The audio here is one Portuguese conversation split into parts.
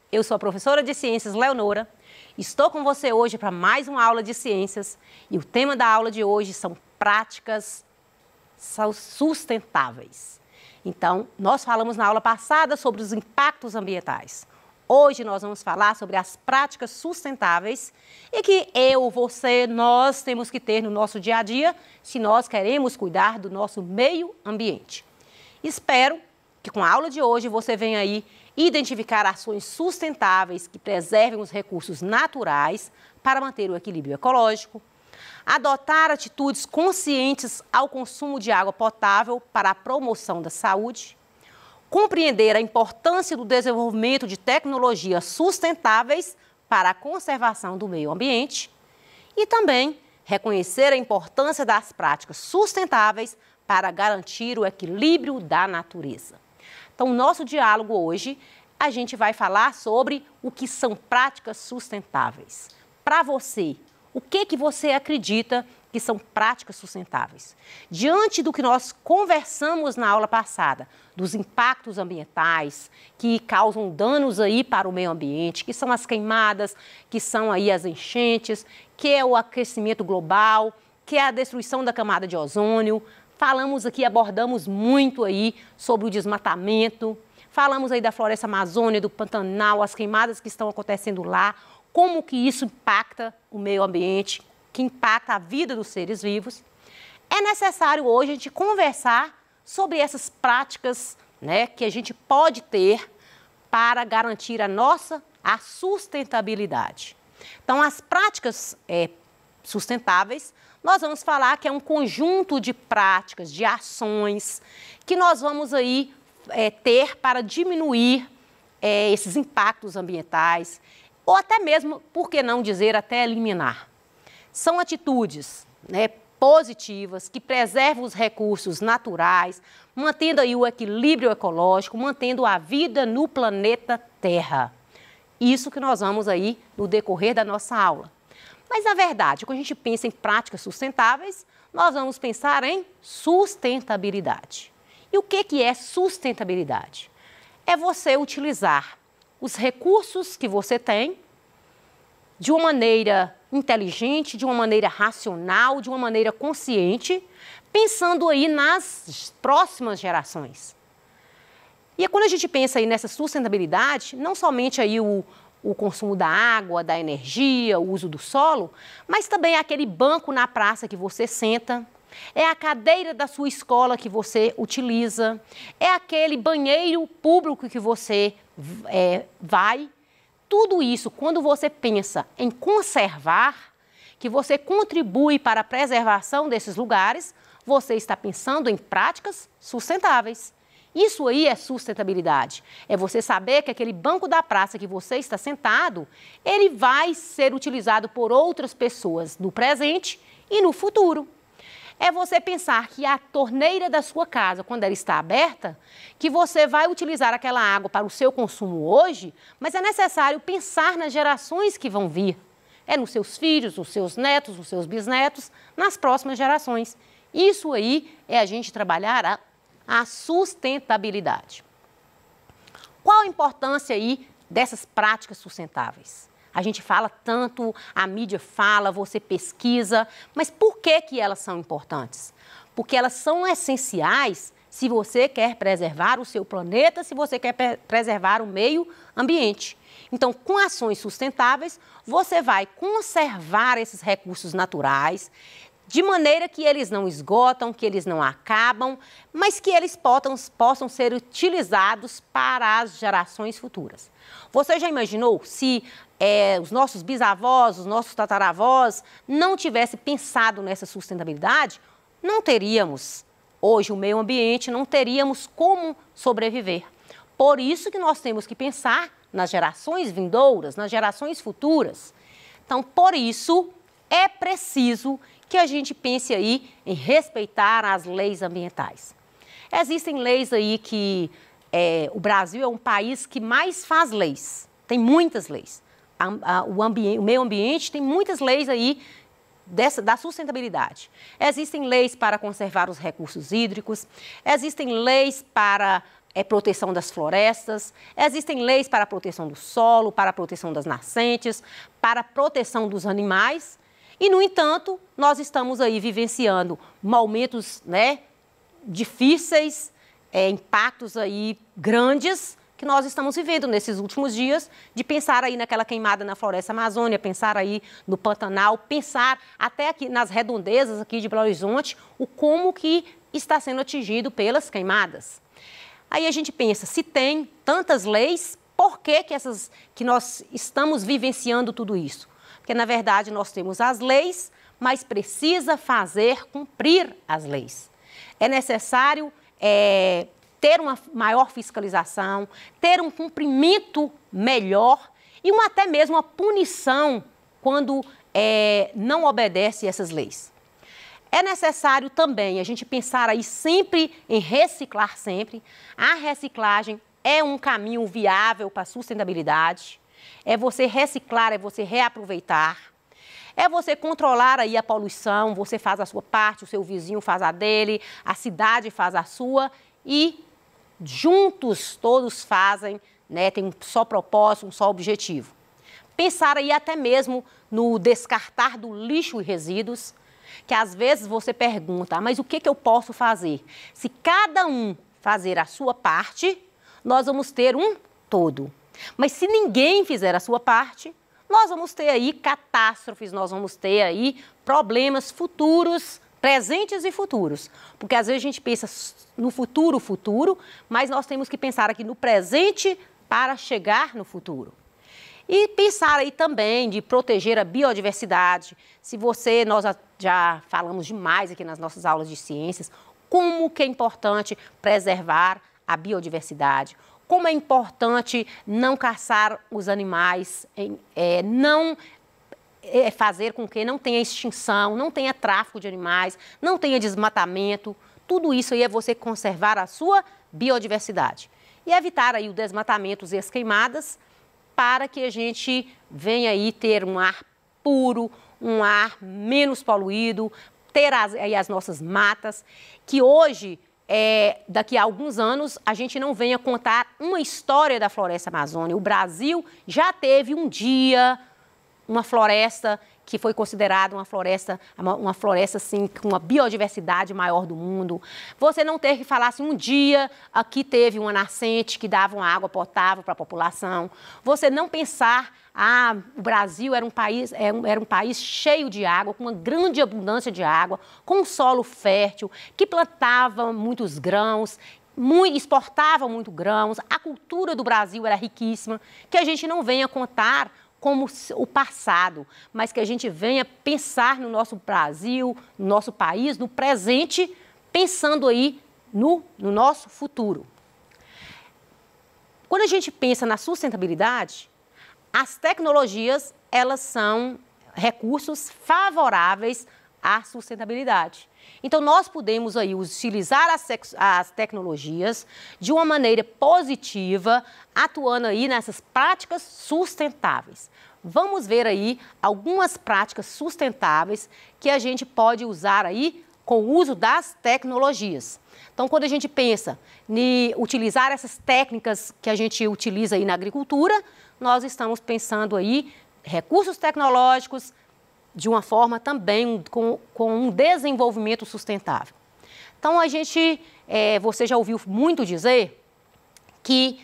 Eu sou a professora de Ciências Leonora. Estou com você hoje para mais uma aula de ciências e o tema da aula de hoje são práticas sustentáveis. Então, nós falamos na aula passada sobre os impactos ambientais. Hoje nós vamos falar sobre as práticas sustentáveis e que eu, você, nós temos que ter no nosso dia a dia se nós queremos cuidar do nosso meio ambiente. Espero que com a aula de hoje você venha aí identificar ações sustentáveis que preservem os recursos naturais para manter o equilíbrio ecológico, adotar atitudes conscientes ao consumo de água potável para a promoção da saúde, compreender a importância do desenvolvimento de tecnologias sustentáveis para a conservação do meio ambiente e também reconhecer a importância das práticas sustentáveis para garantir o equilíbrio da natureza. Então, no nosso diálogo hoje, a gente vai falar sobre o que são práticas sustentáveis. Para você, o que você acredita que são práticas sustentáveis? Diante do que nós conversamos na aula passada, dos impactos ambientais que causam danos aí para o meio ambiente, que são as queimadas, que são aí as enchentes, que é o aquecimento global, que é a destruição da camada de ozônio. Falamos aqui, abordamos muito aí sobre o desmatamento, falamos aí da floresta amazônica, do Pantanal, as queimadas que estão acontecendo lá, como que isso impacta o meio ambiente, que impacta a vida dos seres vivos. É necessário hoje a gente conversar sobre essas práticas, né, que a gente pode ter para garantir a sustentabilidade. Então, as práticas sustentáveis, nós vamos falar que é um conjunto de práticas, de ações que nós vamos aí ter para diminuir esses impactos ambientais ou até mesmo, por que não dizer, até eliminar. São atitudes, né, positivas que preservam os recursos naturais, mantendo aí o equilíbrio ecológico, mantendo a vida no planeta Terra. Isso que nós vamos aí no decorrer da nossa aula. Mas, na verdade, quando a gente pensa em práticas sustentáveis, nós vamos pensar em sustentabilidade. E o que é sustentabilidade? É você utilizar os recursos que você tem de uma maneira inteligente, de uma maneira racional, de uma maneira consciente, pensando aí nas próximas gerações. E quando a gente pensa aí nessa sustentabilidade, não somente aí o consumo da água, da energia, o uso do solo, mas também é aquele banco na praça que você senta, é a cadeira da sua escola que você utiliza, é aquele banheiro público que você vai. Tudo isso, quando você pensa em conservar, que você contribui para a preservação desses lugares, você está pensando em práticas sustentáveis. Isso aí é sustentabilidade. É você saber que aquele banco da praça que você está sentado, ele vai ser utilizado por outras pessoas no presente e no futuro. É você pensar que a torneira da sua casa, quando ela está aberta, que você vai utilizar aquela água para o seu consumo hoje, mas é necessário pensar nas gerações que vão vir. É nos seus filhos, nos seus netos, nos seus bisnetos, nas próximas gerações. Isso aí é a gente trabalhar a sustentabilidade. Qual a importância aí dessas práticas sustentáveis? A gente fala tanto, a mídia fala, você pesquisa, mas por que elas são importantes? Porque elas são essenciais se você quer preservar o seu planeta, se você quer preservar o meio ambiente. Então, com ações sustentáveis, você vai conservar esses recursos naturais, de maneira que eles não esgotam, que eles não acabam, mas que eles possam ser utilizados para as gerações futuras. Você já imaginou se os nossos bisavós, os nossos tataravós não tivessem pensado nessa sustentabilidade? Não teríamos hoje o meio ambiente, não teríamos como sobreviver. Por isso que nós temos que pensar nas gerações vindouras, nas gerações futuras. Então, por isso, é preciso que a gente pense aí em respeitar as leis ambientais. Existem leis aí que o Brasil é um país que mais faz leis, tem muitas leis. O meio ambiente tem muitas leis aí da sustentabilidade. Existem leis para conservar os recursos hídricos, existem leis para proteção das florestas, existem leis para a proteção do solo, para a proteção das nascentes, para a proteção dos animais. E, no entanto, nós estamos aí vivenciando momentos, né, difíceis, impactos aí grandes que nós estamos vivendo nesses últimos dias, de pensar aí naquela queimada na floresta amazônica, pensar aí no Pantanal, pensar até aqui nas redondezas aqui de Belo Horizonte, o como que está sendo atingido pelas queimadas. Aí a gente pensa, se tem tantas leis, por que nós estamos vivenciando tudo isso? Porque, na verdade, nós temos as leis, mas precisa fazer cumprir as leis. É necessário ter uma maior fiscalização, ter um cumprimento melhor e até mesmo uma punição quando não obedece essas leis. É necessário também a gente pensar aí sempre em reciclar sempre. A reciclagem é um caminho viável para a sustentabilidade. É você reciclar, é você reaproveitar. É você controlar aí a poluição, você faz a sua parte, o seu vizinho faz a dele, a cidade faz a sua e juntos todos fazem, né, tem um só propósito, um só objetivo. Pensar aí até mesmo no descartar do lixo e resíduos, que às vezes você pergunta, mas o que eu posso fazer? Se cada um fazer a sua parte, nós vamos ter um todo. Mas se ninguém fizer a sua parte, nós vamos ter aí catástrofes, nós vamos ter aí problemas futuros, presentes e futuros. Porque às vezes a gente pensa no futuro, mas nós temos que pensar aqui no presente para chegar no futuro. E pensar aí também de proteger a biodiversidade. Nós já falamos demais aqui nas nossas aulas de ciências, como que é importante preservar a biodiversidade, como é importante não caçar os animais, fazer com que não tenha extinção, não tenha tráfico de animais, não tenha desmatamento. Tudo isso aí é você conservar a sua biodiversidade. E evitar aí o desmatamento e as queimadas para que a gente venha aí ter um ar puro, um ar menos poluído, ter aí as nossas matas, que hoje, daqui a alguns anos, a gente não venha contar uma história da floresta amazônica. O Brasil já teve um dia uma floresta que foi considerada uma floresta assim, com uma biodiversidade maior do mundo. Você não ter que falar assim, um dia aqui teve uma nascente que dava uma água potável para a população. Você não pensar, o Brasil era um país cheio de água, com uma grande abundância de água, com um solo fértil, que plantava muitos grãos, exportava muito grãos. A cultura do Brasil era riquíssima, que a gente não venha contar como o passado, mas que a gente venha pensar no nosso Brasil, no nosso país, no presente, pensando aí no nosso futuro. Quando a gente pensa na sustentabilidade, as tecnologias, elas são recursos favoráveis à sustentabilidade. Então, nós podemos aí utilizar as tecnologias de uma maneira positiva, atuando aí nessas práticas sustentáveis. Vamos ver aí algumas práticas sustentáveis que a gente pode usar aí com o uso das tecnologias. Então, quando a gente pensa em utilizar essas técnicas que a gente utiliza aí na agricultura, nós estamos pensando aí recursos tecnológicos, de uma forma também com um desenvolvimento sustentável. Então, você já ouviu muito dizer que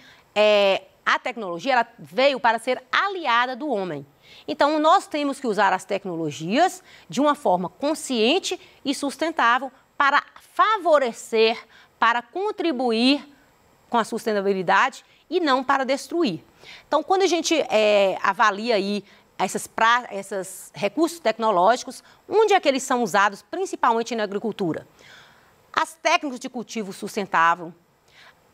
a tecnologia ela veio para ser aliada do homem. Então, nós temos que usar as tecnologias de uma forma consciente e sustentável para favorecer, para contribuir com a sustentabilidade e não para destruir. Então, quando a gente avalia aí esses recursos tecnológicos, onde é que eles são usados, principalmente na agricultura? As técnicas de cultivo sustentável,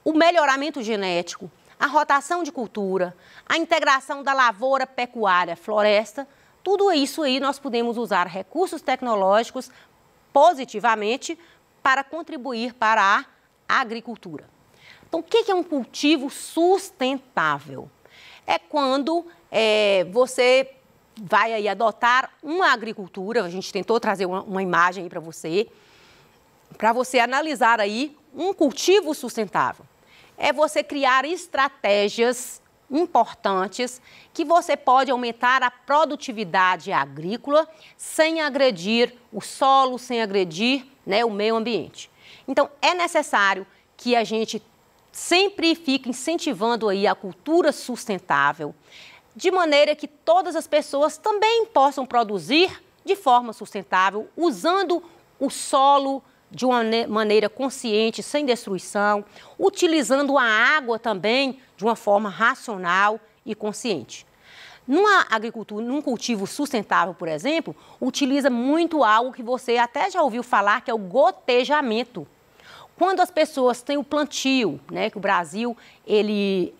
o melhoramento genético, a rotação de cultura, a integração da lavoura, pecuária, floresta, tudo isso aí nós podemos usar recursos tecnológicos positivamente para contribuir para a agricultura. Então, o que é um cultivo sustentável? É quando você vai aí adotar uma agricultura, a gente tentou trazer uma imagem aí para você analisar aí um cultivo sustentável. é você criar estratégias importantes que você pode aumentar a produtividade agrícola sem agredir o solo, sem agredir, né, o meio ambiente. Então, é necessário que a gente sempre fique incentivando aí a cultura sustentável, de maneira que todas as pessoas também possam produzir de forma sustentável, usando o solo de uma maneira consciente, sem destruição, utilizando a água também de uma forma racional e consciente. Numa agricultura, num cultivo sustentável, por exemplo, utiliza muito algo que você até já ouviu falar, que é o gotejamento. Quando as pessoas têm o plantio, né, que o Brasil ele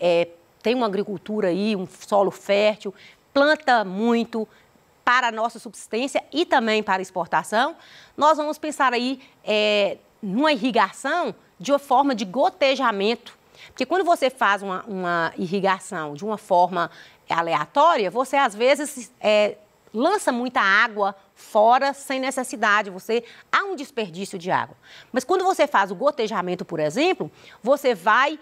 tem uma agricultura aí, um solo fértil, planta muito para a nossa subsistência e também para a exportação, nós vamos pensar aí numa irrigação de uma forma de gotejamento. Porque quando você faz uma irrigação de uma forma aleatória, você às vezes lança muita água fora sem necessidade, há um desperdício de água. Mas quando você faz o gotejamento, por exemplo, você vai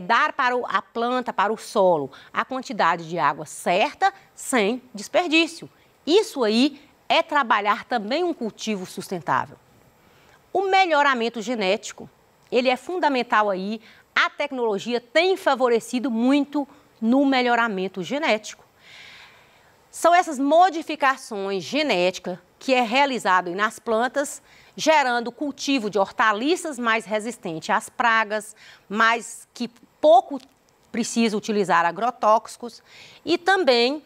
dar para a planta, para o solo, a quantidade de água certa, sem desperdício. Isso aí é trabalhar também um cultivo sustentável. O melhoramento genético, ele é fundamental aí. A tecnologia tem favorecido muito no melhoramento genético. São essas modificações genéticas que é realizado nas plantas, gerando cultivo de hortaliças mais resistente às pragas, mas que pouco precisa utilizar agrotóxicos e também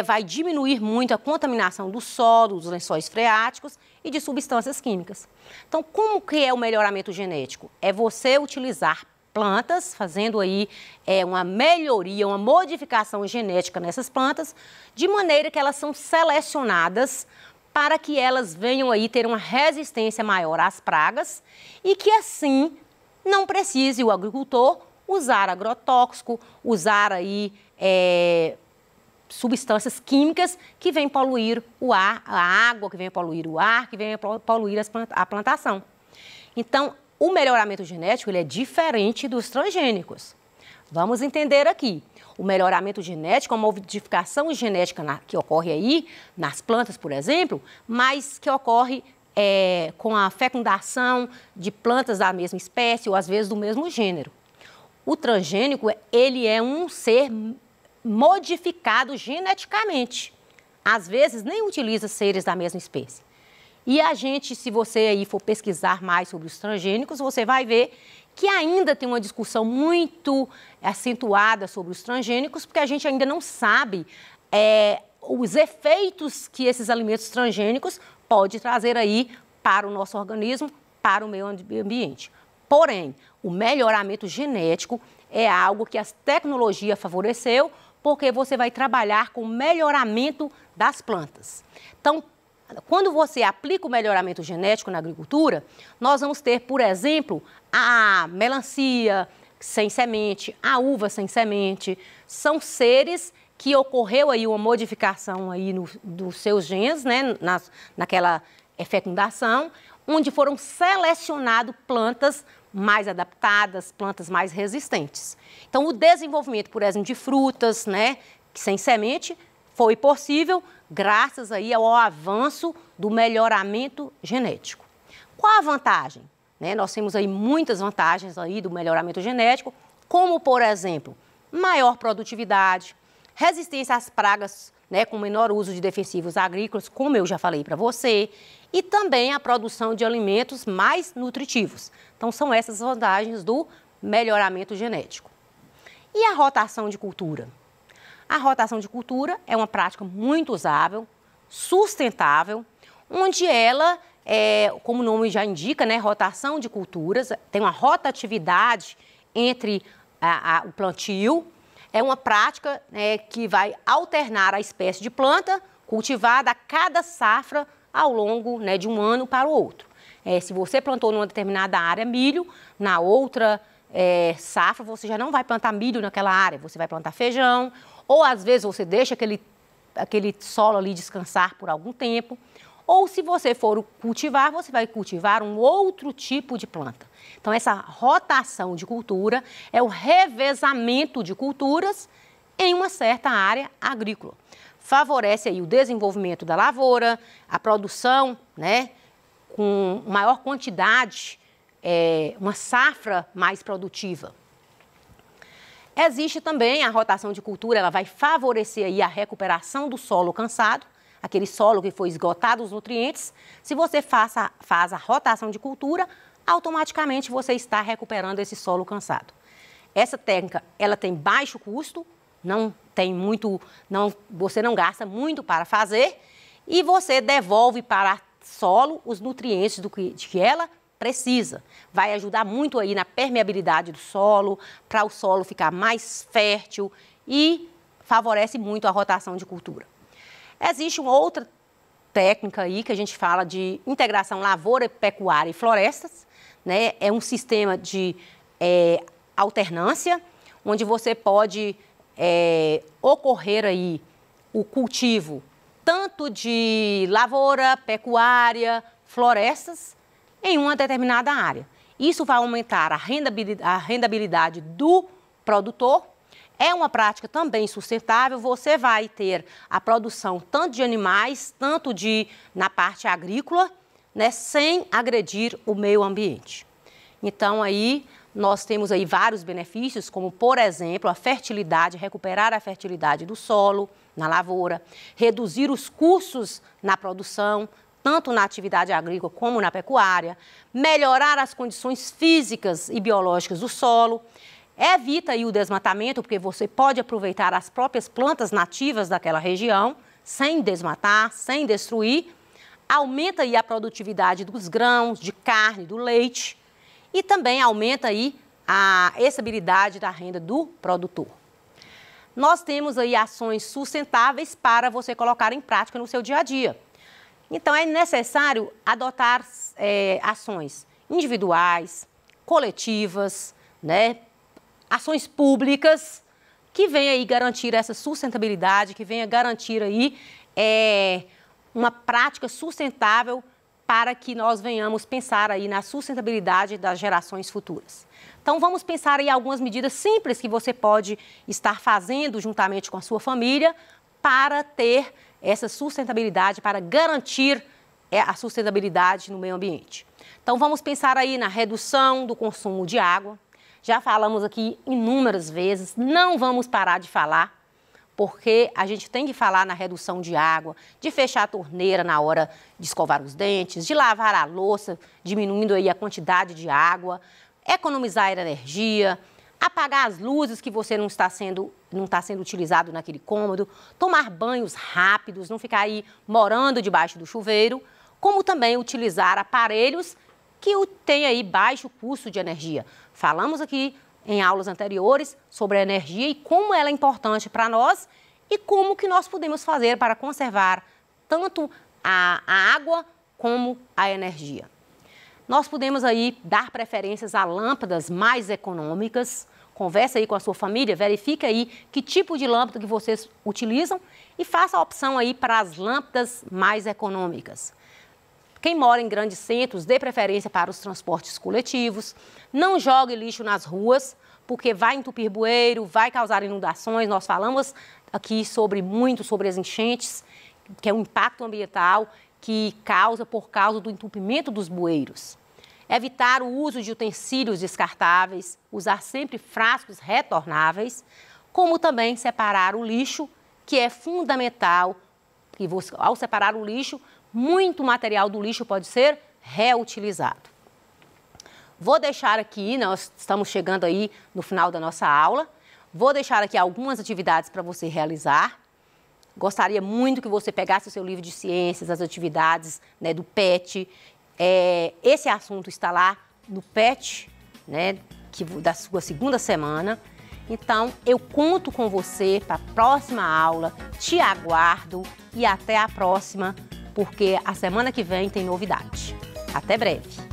vai diminuir muito a contaminação do solo, dos lençóis freáticos e de substâncias químicas. Então, como que é o melhoramento genético? É você utilizar plantas, fazendo aí uma melhoria, uma modificação genética nessas plantas, de maneira que elas são selecionadas para que elas venham aí ter uma resistência maior às pragas e que assim não precise o agricultor usar agrotóxico, usar aí substâncias químicas que vêm poluir o ar, a água que vem poluir o ar, que vem poluir a plantação. Então, o melhoramento genético ele é diferente dos transgênicos. Vamos entender aqui. O melhoramento genético é uma modificação genética que ocorre aí nas plantas, por exemplo, mas que ocorre com a fecundação de plantas da mesma espécie ou às vezes do mesmo gênero. O transgênico, ele é um ser modificado geneticamente. Às vezes nem utiliza seres da mesma espécie. E a gente, se você aí for pesquisar mais sobre os transgênicos, você vai ver que ainda tem uma discussão muito acentuada sobre os transgênicos, porque a gente ainda não sabe os efeitos que esses alimentos transgênicos podem trazer aí para o nosso organismo, para o meio ambiente. Porém, o melhoramento genético é algo que a tecnologia favoreceu, porque você vai trabalhar com o melhoramento das plantas. Então, quando você aplica o melhoramento genético na agricultura, nós vamos ter, por exemplo, a melancia sem semente, a uva sem semente. São seres que ocorreu aí uma modificação aí dos seus genes, né, naquela fecundação, onde foram selecionadas plantas mais adaptadas, plantas mais resistentes. Então, o desenvolvimento, por exemplo, de frutas, né, sem semente, foi possível graças aí ao avanço do melhoramento genético. Qual a vantagem? Nós temos aí muitas vantagens aí do melhoramento genético, como, por exemplo, maior produtividade, resistência às pragas, com menor uso de defensivos agrícolas, como eu já falei para você, e também a produção de alimentos mais nutritivos. Então, são essas vantagens do melhoramento genético. E a rotação de cultura? A rotação de cultura é uma prática muito usável, sustentável, onde ela, como o nome já indica, rotação de culturas, tem uma rotatividade entre o plantio. É uma prática que vai alternar a espécie de planta cultivada a cada safra ao longo de um ano para o outro. Se você plantou numa determinada área milho, na outra safra você já não vai plantar milho naquela área, você vai plantar feijão, ou às vezes você deixa aquele solo ali descansar por algum tempo, ou se você for cultivar, você vai cultivar um outro tipo de planta. Então, essa rotação de cultura é o revezamento de culturas em uma certa área agrícola. Favorece aí o desenvolvimento da lavoura, a produção, né, com maior quantidade, uma safra mais produtiva. Existe também a rotação de cultura, ela vai favorecer aí a recuperação do solo cansado, aquele solo que foi esgotado os nutrientes. Se você faz a rotação de cultura, automaticamente você está recuperando esse solo cansado. Essa técnica, ela tem baixo custo, você não gasta muito para fazer e você devolve para o solo os nutrientes de que ela precisa. Vai ajudar muito aí na permeabilidade do solo, para o solo ficar mais fértil e favorece muito a rotação de cultura. Existe uma outra técnica aí que a gente fala de integração lavoura, pecuária e florestas, né? É um sistema de alternância, onde você pode ocorrer aí o cultivo tanto de lavoura, pecuária, florestas, em uma determinada área. Isso vai aumentar a rendabilidade do produtor. É uma prática também sustentável, você vai ter a produção tanto de animais, tanto na parte agrícola, né, sem agredir o meio ambiente. Então, aí, nós temos aí vários benefícios, como, por exemplo, a fertilidade, recuperar a fertilidade do solo na lavoura, reduzir os custos na produção, tanto na atividade agrícola como na pecuária, melhorar as condições físicas e biológicas do solo, evita aí o desmatamento, porque você pode aproveitar as próprias plantas nativas daquela região, sem desmatar, sem destruir, aumenta aí a produtividade dos grãos, de carne, do leite e também aumenta aí a estabilidade da renda do produtor. Nós temos aí ações sustentáveis para você colocar em prática no seu dia a dia. Então, é necessário adotar ações individuais, coletivas, né, ações públicas, que venham aí garantir essa sustentabilidade, que venha garantir aí uma prática sustentável para que nós venhamos pensar aí na sustentabilidade das gerações futuras. Então, vamos pensar aí algumas medidas simples que você pode estar fazendo juntamente com a sua família para ter essa sustentabilidade, para garantir a sustentabilidade no meio ambiente. Então, vamos pensar aí na redução do consumo de água. Já falamos aqui inúmeras vezes, não vamos parar de falar, porque a gente tem que falar na redução de água, de fechar a torneira na hora de escovar os dentes, de lavar a louça, diminuindo aí a quantidade de água, economizar energia, apagar as luzes que você não está sendo utilizado naquele cômodo, tomar banhos rápidos, não ficar aí morando debaixo do chuveiro, como também utilizar aparelhos que têm aí baixo custo de energia. Falamos aqui em aulas anteriores sobre a energia e como ela é importante para nós e como que nós podemos fazer para conservar tanto a água como a energia. Nós podemos aí dar preferências a lâmpadas mais econômicas. Converse aí com a sua família, verifique aí que tipo de lâmpada que vocês utilizam e faça a opção aí para as lâmpadas mais econômicas. Quem mora em grandes centros, dê preferência para os transportes coletivos. Não jogue lixo nas ruas, porque vai entupir bueiro, vai causar inundações. Nós falamos aqui sobre as enchentes, que é um impacto ambiental que causa por causa do entupimento dos bueiros. Evitar o uso de utensílios descartáveis, usar sempre frascos retornáveis, como também separar o lixo, que é fundamental, que ao separar o lixo, muito material do lixo pode ser reutilizado. Vou deixar aqui, nós estamos chegando aí no final da nossa aula, vou deixar aqui algumas atividades para você realizar. Gostaria muito que você pegasse o seu livro de ciências, as atividades, né, do PET. Esse assunto está lá no PET, né, da sua segunda semana. Então, eu conto com você para a próxima aula, te aguardo e até a próxima, porque a semana que vem tem novidade. Até breve!